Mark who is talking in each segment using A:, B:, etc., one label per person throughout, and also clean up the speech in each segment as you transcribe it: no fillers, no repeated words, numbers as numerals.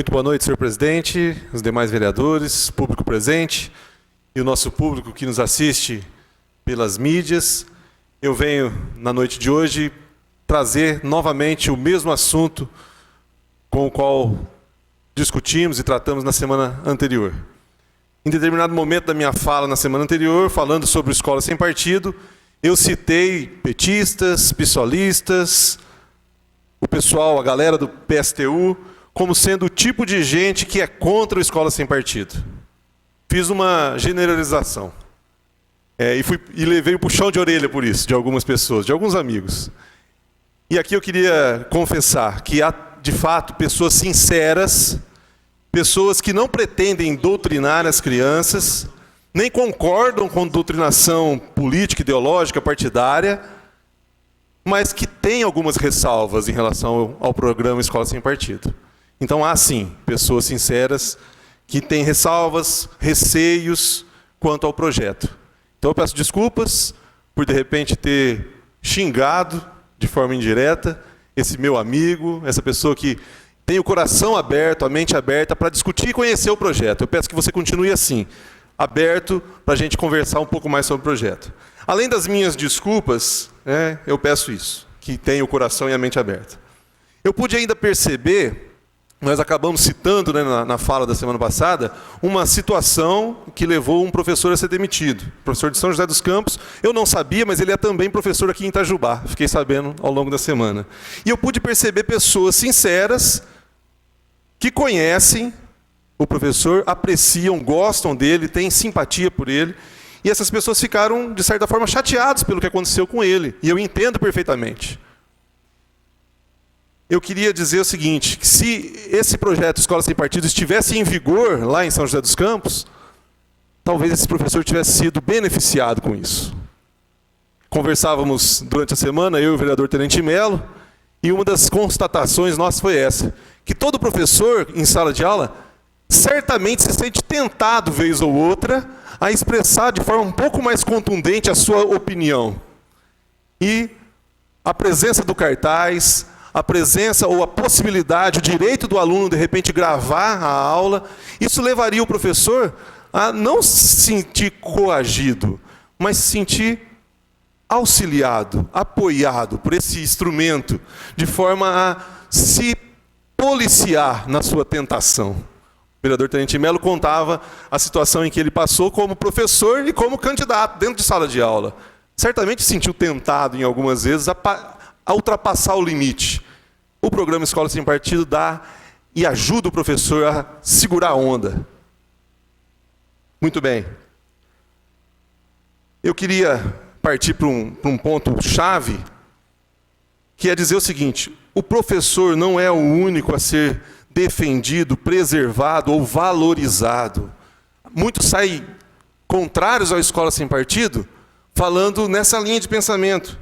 A: Muito boa noite, senhor presidente, os demais vereadores, público presente e o nosso público que nos assiste pelas mídias. Eu venho, na noite de hoje, trazer novamente o mesmo assunto com o qual discutimos e tratamos na semana anterior. Em determinado momento da minha fala na semana anterior, falando sobre escola sem partido, eu citei petistas, pissolistas, o pessoal, a galera do PSTU, como sendo o tipo de gente que é contra a escola sem partido. Fiz uma generalização. E levei o puxão de orelha por isso, de algumas pessoas, de alguns amigos. E aqui eu queria confessar que há, de fato, pessoas sinceras, pessoas que não pretendem doutrinar as crianças, nem concordam com doutrinação política, ideológica, partidária, mas que têm algumas ressalvas em relação ao programa Escola Sem Partido. Então há sim pessoas sinceras que têm ressalvas, receios quanto ao projeto. Então eu peço desculpas por de repente ter xingado de forma indireta esse meu amigo, essa pessoa que tem o coração aberto, a mente aberta para discutir e conhecer o projeto. Eu peço que você continue assim, aberto para a gente conversar um pouco mais sobre o projeto. Além das minhas desculpas, eu peço isso, que tenha o coração e a mente aberta. Eu pude ainda perceber, nós acabamos citando na fala da semana passada, uma situação que levou um professor a ser demitido. Professor de São José dos Campos, eu não sabia, mas ele é também professor aqui em Itajubá. Fiquei sabendo ao longo da semana. E eu pude perceber pessoas sinceras que conhecem o professor, apreciam, gostam dele, têm simpatia por ele. E essas pessoas ficaram, de certa forma, chateadas pelo que aconteceu com ele. E eu entendo perfeitamente. Eu queria dizer o seguinte, que se esse projeto Escola Sem Partido estivesse em vigor lá em São José dos Campos, talvez esse professor tivesse sido beneficiado com isso. Conversávamos durante a semana, eu e o vereador Tenente Melo, e uma das constatações nossas foi essa, que todo professor em sala de aula certamente se sente tentado, vez ou outra, a expressar de forma um pouco mais contundente a sua opinião. E a presença do cartaz, a presença ou a possibilidade, o direito do aluno de repente gravar a aula, isso levaria o professor a não se sentir coagido, mas se sentir auxiliado, apoiado por esse instrumento, de forma a se policiar na sua tentação. O vereador Tenente Melo contava a situação em que ele passou como professor e como candidato dentro de sala de aula. Certamente se sentiu tentado em algumas vezes a ultrapassar o limite. O programa Escola Sem Partido dá e ajuda o professor a segurar a onda. Muito bem. Eu queria partir para um ponto-chave, que é dizer o seguinte: o professor não é o único a ser defendido, preservado ou valorizado. Muitos saem contrários à Escola Sem Partido, falando nessa linha de pensamento.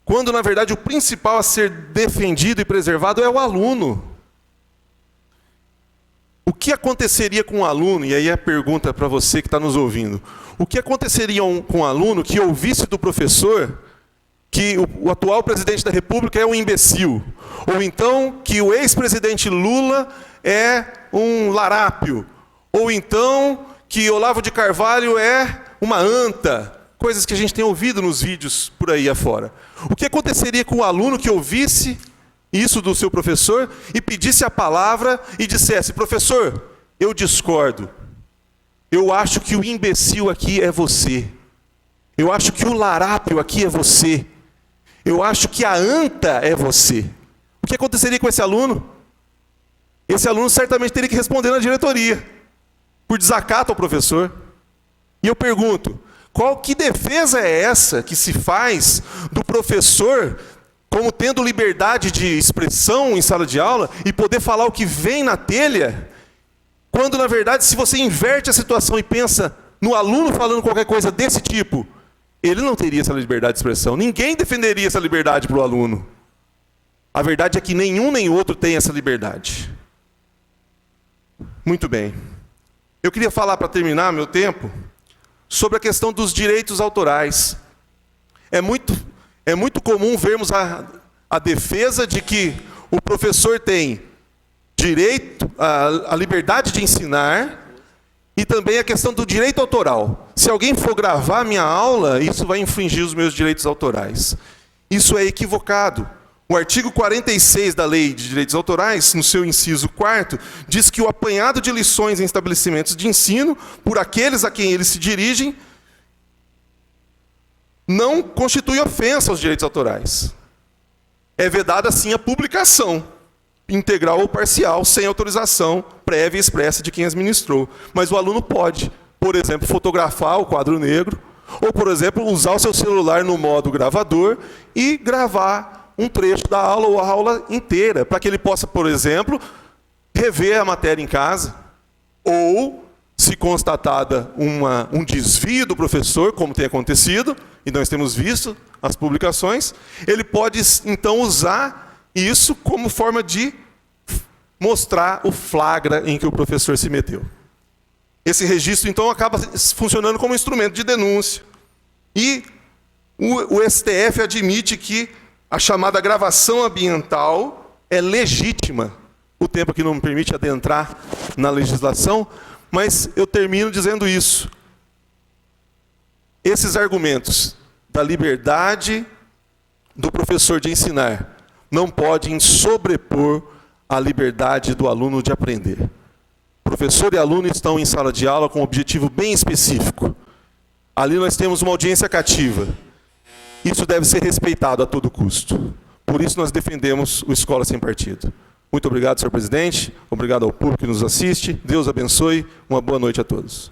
A: Quando, na verdade, o principal a ser defendido e preservado é o aluno. O que aconteceria com o aluno, e aí é a pergunta para você que está nos ouvindo, o que aconteceria com o aluno que ouvisse do professor que o atual presidente da República é um imbecil, ou então que o ex-presidente Lula é um larápio, ou então que Olavo de Carvalho é uma anta, coisas que a gente tem ouvido nos vídeos por aí afora. O que aconteceria com o aluno que ouvisse isso do seu professor e pedisse a palavra e dissesse: professor, eu discordo. Eu acho que o imbecil aqui é você. Eu acho que o larápio aqui é você. Eu acho que a anta é você. O que aconteceria com esse aluno? Esse aluno certamente teria que responder na diretoria, por desacato ao professor. E eu pergunto, que defesa é essa que se faz do professor como tendo liberdade de expressão em sala de aula e poder falar o que vem na telha, quando, na verdade, se você inverte a situação e pensa no aluno falando qualquer coisa desse tipo, ele não teria essa liberdade de expressão. Ninguém defenderia essa liberdade para o aluno. A verdade é que nenhum nem outro tem essa liberdade. Muito bem. Eu queria falar, para terminar meu tempo, sobre a questão dos direitos autorais. É muito comum vermos a defesa de que o professor tem direito, a liberdade de ensinar e também a questão do direito autoral. Se alguém for gravar minha aula, isso vai infringir os meus direitos autorais. Isso é equivocado. O artigo 46 da Lei de Direitos Autorais, no seu inciso 4º, diz que o apanhado de lições em estabelecimentos de ensino, por aqueles a quem eles se dirigem, não constitui ofensa aos direitos autorais. É vedada, sim, a publicação, integral ou parcial, sem autorização prévia e expressa de quem as ministrou. Mas o aluno pode, por exemplo, fotografar o quadro negro, ou, por exemplo, usar o seu celular no modo gravador e gravar um trecho da aula ou a aula inteira, para que ele possa, por exemplo, rever a matéria em casa, ou, se constatada um desvio do professor, como tem acontecido, e nós temos visto as publicações, ele pode, então, usar isso como forma de mostrar o flagra em que o professor se meteu. Esse registro, então, acaba funcionando como instrumento de denúncia. E o STF admite que a chamada gravação ambiental é legítima. O tempo aqui não me permite adentrar na legislação, mas eu termino dizendo isso. Esses argumentos da liberdade do professor de ensinar não podem sobrepor a liberdade do aluno de aprender. Professor e aluno estão em sala de aula com um objetivo bem específico. Ali nós temos uma audiência cativa. Isso deve ser respeitado a todo custo. Por isso nós defendemos o Escola Sem Partido. Muito obrigado, senhor presidente. Obrigado ao público que nos assiste. Deus abençoe. Uma boa noite a todos.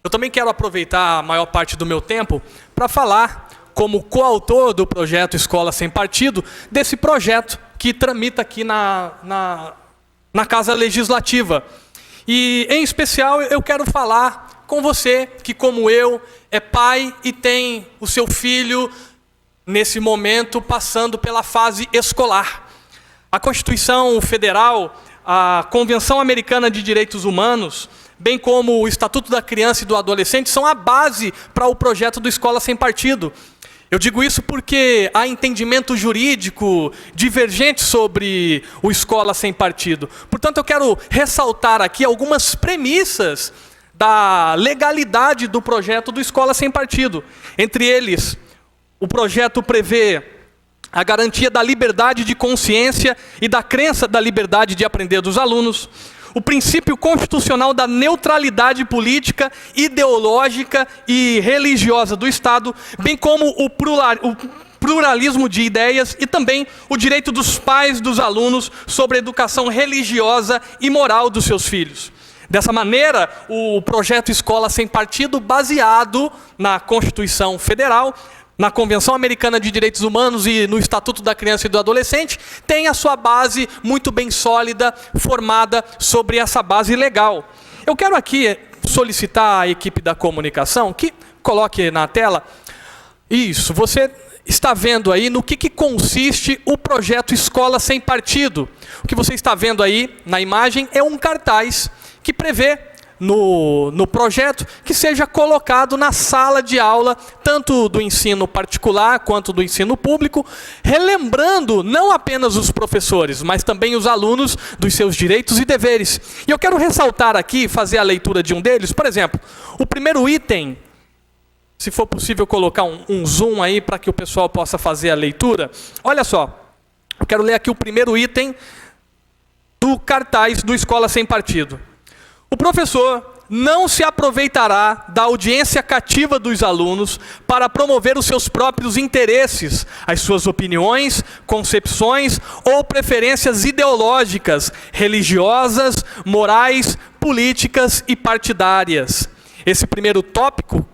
B: Eu também quero aproveitar a maior parte do meu tempo para falar, como coautor do projeto Escola Sem Partido, desse projeto que tramita aqui na Casa Legislativa. E, em especial, eu quero falar com você que, como eu, é pai e tem o seu filho, nesse momento, passando pela fase escolar. A Constituição Federal, a Convenção Americana de Direitos Humanos, bem como o Estatuto da Criança e do Adolescente, são a base para o projeto do Escola Sem Partido. Eu digo isso porque há entendimento jurídico divergente sobre o Escola Sem Partido. Portanto, eu quero ressaltar aqui algumas premissas da legalidade do projeto do Escola Sem Partido. Entre eles, o projeto prevê a garantia da liberdade de consciência e da crença da liberdade de aprender dos alunos, o princípio constitucional da neutralidade política, ideológica e religiosa do Estado, bem como o pluralismo de ideias e também o direito dos pais dos alunos sobre a educação religiosa e moral dos seus filhos. Dessa maneira, o projeto Escola Sem Partido, baseado na Constituição Federal, na Convenção Americana de Direitos Humanos e no Estatuto da Criança e do Adolescente, tem a sua base muito bem sólida, formada sobre essa base legal. Eu quero aqui solicitar à equipe da comunicação que coloque na tela. Isso, você está vendo aí no que consiste o projeto Escola Sem Partido. O que você está vendo aí na imagem é um cartaz que prevê no projeto que seja colocado na sala de aula, tanto do ensino particular quanto do ensino público, relembrando não apenas os professores, mas também os alunos dos seus direitos e deveres. E eu quero ressaltar aqui, fazer a leitura de um deles. Por exemplo, o primeiro item, se for possível colocar um zoom aí para que o pessoal possa fazer a leitura. Olha só, eu quero ler aqui o primeiro item do cartaz do Escola Sem Partido. O professor não se aproveitará da audiência cativa dos alunos para promover os seus próprios interesses, as suas opiniões, concepções ou preferências ideológicas, religiosas, morais, políticas e partidárias. Esse primeiro tópico,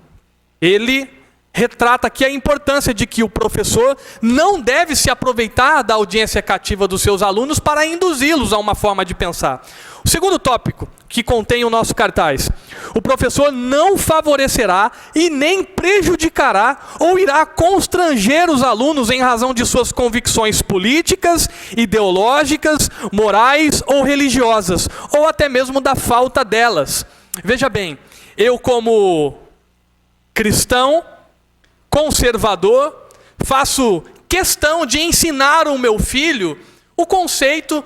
B: ele retrata aqui a importância de que o professor não deve se aproveitar da audiência cativa dos seus alunos para induzi-los a uma forma de pensar. O segundo tópico que contém o nosso cartaz: o professor não favorecerá e nem prejudicará ou irá constranger os alunos em razão de suas convicções políticas, ideológicas, morais ou religiosas, ou até mesmo da falta delas. Veja bem, eu como cristão, conservador, faço questão de ensinar ao meu filho o conceito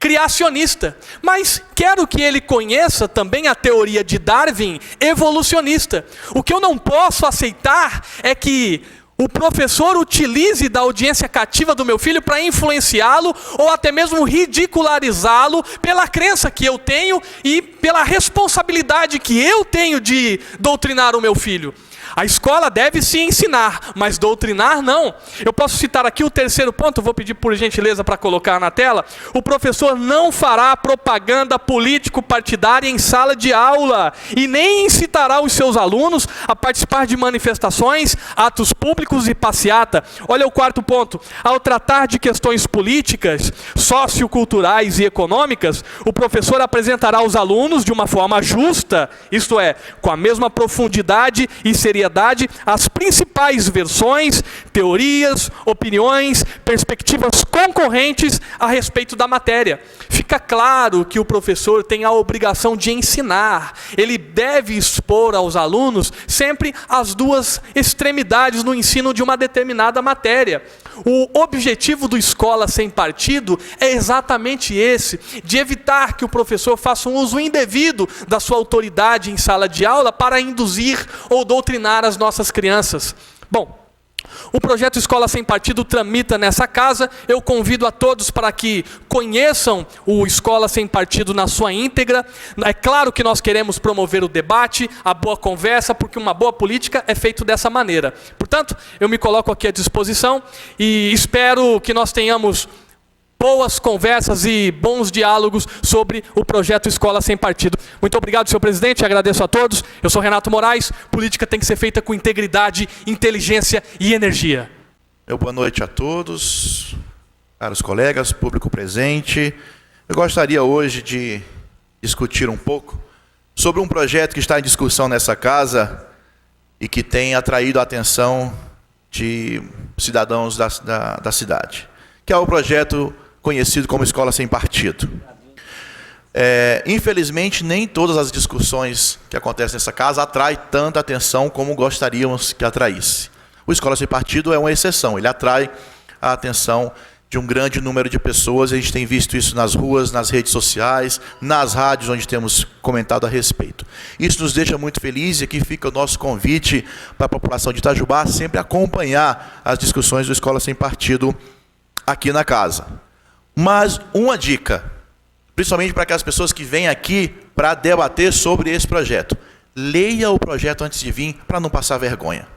B: criacionista, mas quero que ele conheça também a teoria de Darwin evolucionista. O que eu não posso aceitar é que o professor utilize da audiência cativa do meu filho para influenciá-lo ou até mesmo ridicularizá-lo pela crença que eu tenho e pela responsabilidade que eu tenho de doutrinar o meu filho. A escola deve se ensinar, mas doutrinar não. Eu posso citar aqui o terceiro ponto, vou pedir por gentileza para colocar na tela. O professor não fará propaganda político-partidária em sala de aula e nem incitará os seus alunos a participar de manifestações, atos públicos e passeata. Olha o quarto ponto. Ao tratar de questões políticas, socioculturais e econômicas, o professor apresentará aos alunos de uma forma justa, isto é, com a mesma profundidade e seriedade, as principais versões, teorias, opiniões, perspectivas concorrentes a respeito da matéria. Fica claro que o professor tem a obrigação de ensinar. Ele deve expor aos alunos sempre as duas extremidades no ensino de uma determinada matéria. O objetivo do Escola Sem Partido é exatamente esse, de evitar que o professor faça um uso indevido da sua autoridade em sala de aula para induzir ou doutrinar as nossas crianças. Bom, o projeto Escola Sem Partido tramita nessa casa. Eu convido a todos para que conheçam o Escola Sem Partido na sua íntegra. É claro que nós queremos promover o debate, a boa conversa, porque uma boa política é feita dessa maneira. Portanto, eu me coloco aqui à disposição e espero que nós tenhamos boas conversas e bons diálogos sobre o projeto Escola Sem Partido. Muito obrigado, senhor presidente, agradeço a todos. Eu sou Renato Moraes, política tem que ser feita com integridade, inteligência e energia.
C: Boa noite a todos, caros colegas, público presente. Eu gostaria hoje de discutir um pouco sobre um projeto que está em discussão nessa casa e que tem atraído a atenção de cidadãos da cidade, que é o projeto conhecido como Escola Sem Partido. Infelizmente, nem todas as discussões que acontecem nessa casa atraem tanta atenção como gostaríamos que atraísse. O Escola Sem Partido é uma exceção, ele atrai a atenção de um grande número de pessoas. A gente tem visto isso nas ruas, nas redes sociais, nas rádios onde temos comentado a respeito. Isso nos deixa muito felizes e aqui fica o nosso convite para a população de Itajubá sempre acompanhar as discussões do Escola Sem Partido aqui na casa. Mas uma dica, principalmente para aquelas pessoas que vêm aqui para debater sobre esse projeto: leia o projeto antes de vir, para não passar vergonha.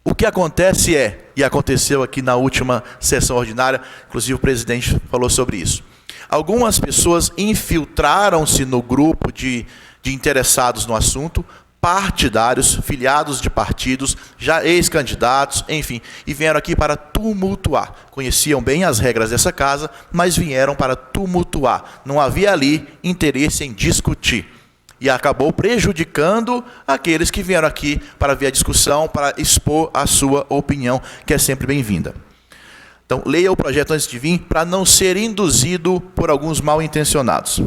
C: O que acontece e aconteceu aqui na última sessão ordinária, inclusive o presidente falou sobre isso, algumas pessoas infiltraram-se no grupo de interessados no assunto, partidários, filiados de partidos, já ex-candidatos, enfim, e vieram aqui para tumultuar. Conheciam bem as regras dessa casa, mas vieram para tumultuar. Não havia ali interesse em discutir. E acabou prejudicando aqueles que vieram aqui para ver a discussão, para expor a sua opinião, que é sempre bem-vinda. Então, leia o projeto antes de vir, para não ser induzido por alguns mal-intencionados.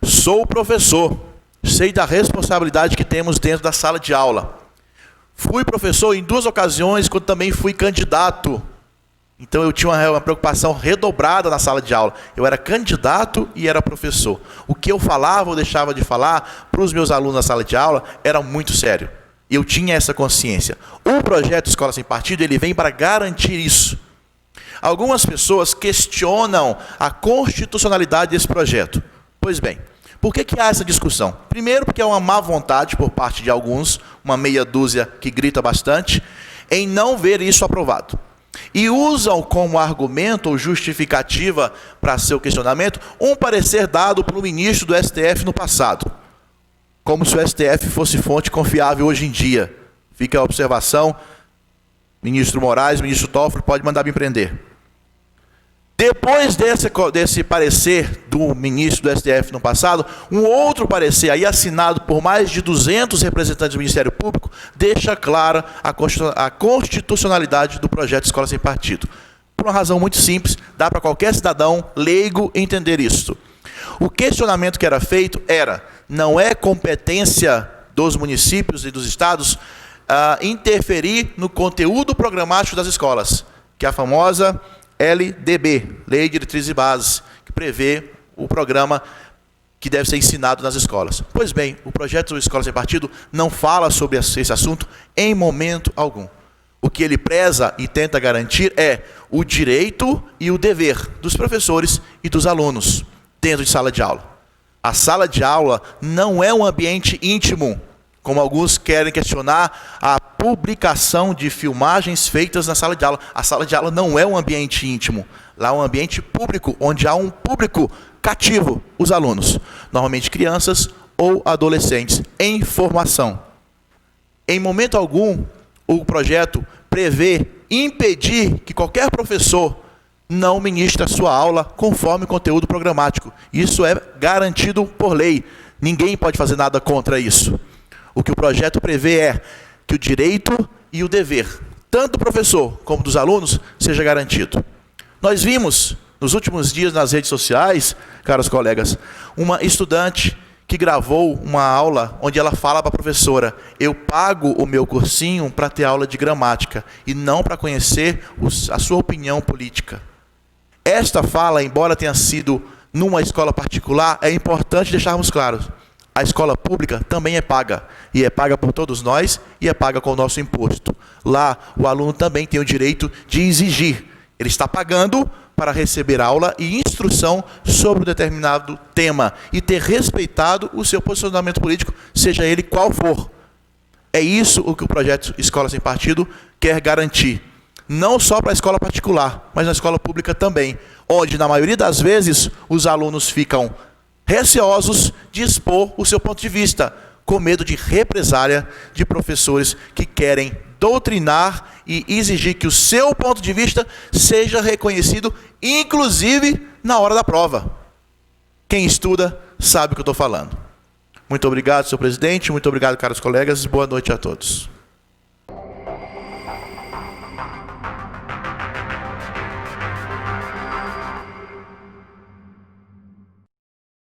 C: Sou professor. Sei da responsabilidade que temos dentro da sala de aula. Fui professor em 2 ocasiões, quando também fui candidato. Então eu tinha uma preocupação redobrada na sala de aula. Eu era candidato e era professor. O que eu falava ou deixava de falar para os meus alunos na sala de aula era muito sério. Eu tinha essa consciência. O projeto Escola Sem Partido, ele vem para garantir isso. Algumas pessoas questionam a constitucionalidade desse projeto. Pois bem, por que há essa discussão? Primeiro, porque há uma má vontade por parte de alguns, uma meia dúzia que grita bastante, em não ver isso aprovado. E usam como argumento ou justificativa para seu questionamento um parecer dado pelo ministro do STF no passado. Como se o STF fosse fonte confiável hoje em dia. Fica a observação, ministro Moraes, ministro Toffoli, pode mandar me prender. Depois desse parecer do ministro do STF no passado, um outro parecer, aí assinado por mais de 200 representantes do Ministério Público, deixa clara a constitucionalidade do projeto Escola Sem Partido. Por uma razão muito simples, dá para qualquer cidadão leigo entender isso. O questionamento que era feito era: não é competência dos municípios e dos estados interferir no conteúdo programático das escolas, que é a famosa LDB, Lei de Diretrizes e Bases, que prevê o programa que deve ser ensinado nas escolas. Pois bem, o projeto Escola Sem Partido não fala sobre esse assunto em momento algum. O que ele preza e tenta garantir é o direito e o dever dos professores e dos alunos dentro de sala de aula. A sala de aula não é um ambiente íntimo, como alguns querem questionar a publicação de filmagens feitas na sala de aula. A sala de aula não é um ambiente íntimo. Lá é um ambiente público, onde há um público cativo, os alunos, normalmente crianças ou adolescentes, em formação. Em momento algum, o projeto prevê impedir que qualquer professor não ministre a sua aula conforme o conteúdo programático. Isso é garantido por lei. Ninguém pode fazer nada contra isso. O que o projeto prevê é que o direito e o dever, tanto do professor como dos alunos, seja garantido. Nós vimos, nos últimos dias nas redes sociais, caros colegas, uma estudante que gravou uma aula onde ela fala para a professora: eu pago o meu cursinho para ter aula de gramática e não para conhecer a sua opinião política. Esta fala, embora tenha sido numa escola particular, é importante deixarmos claros. A escola pública também é paga, e é paga por todos nós, e é paga com o nosso imposto. Lá, o aluno também tem o direito de exigir. Ele está pagando para receber aula e instrução sobre um determinado tema e ter respeitado o seu posicionamento político, seja ele qual for. É isso o que o projeto Escola Sem Partido quer garantir. Não só para a escola particular, mas na escola pública também, onde, na maioria das vezes, os alunos ficam receosos de expor o seu ponto de vista, com medo de represália de professores que querem doutrinar e exigir que o seu ponto de vista seja reconhecido, inclusive na hora da prova. Quem estuda sabe o que eu estou falando. Muito obrigado, senhor presidente, muito obrigado, caros colegas, e boa noite a todos.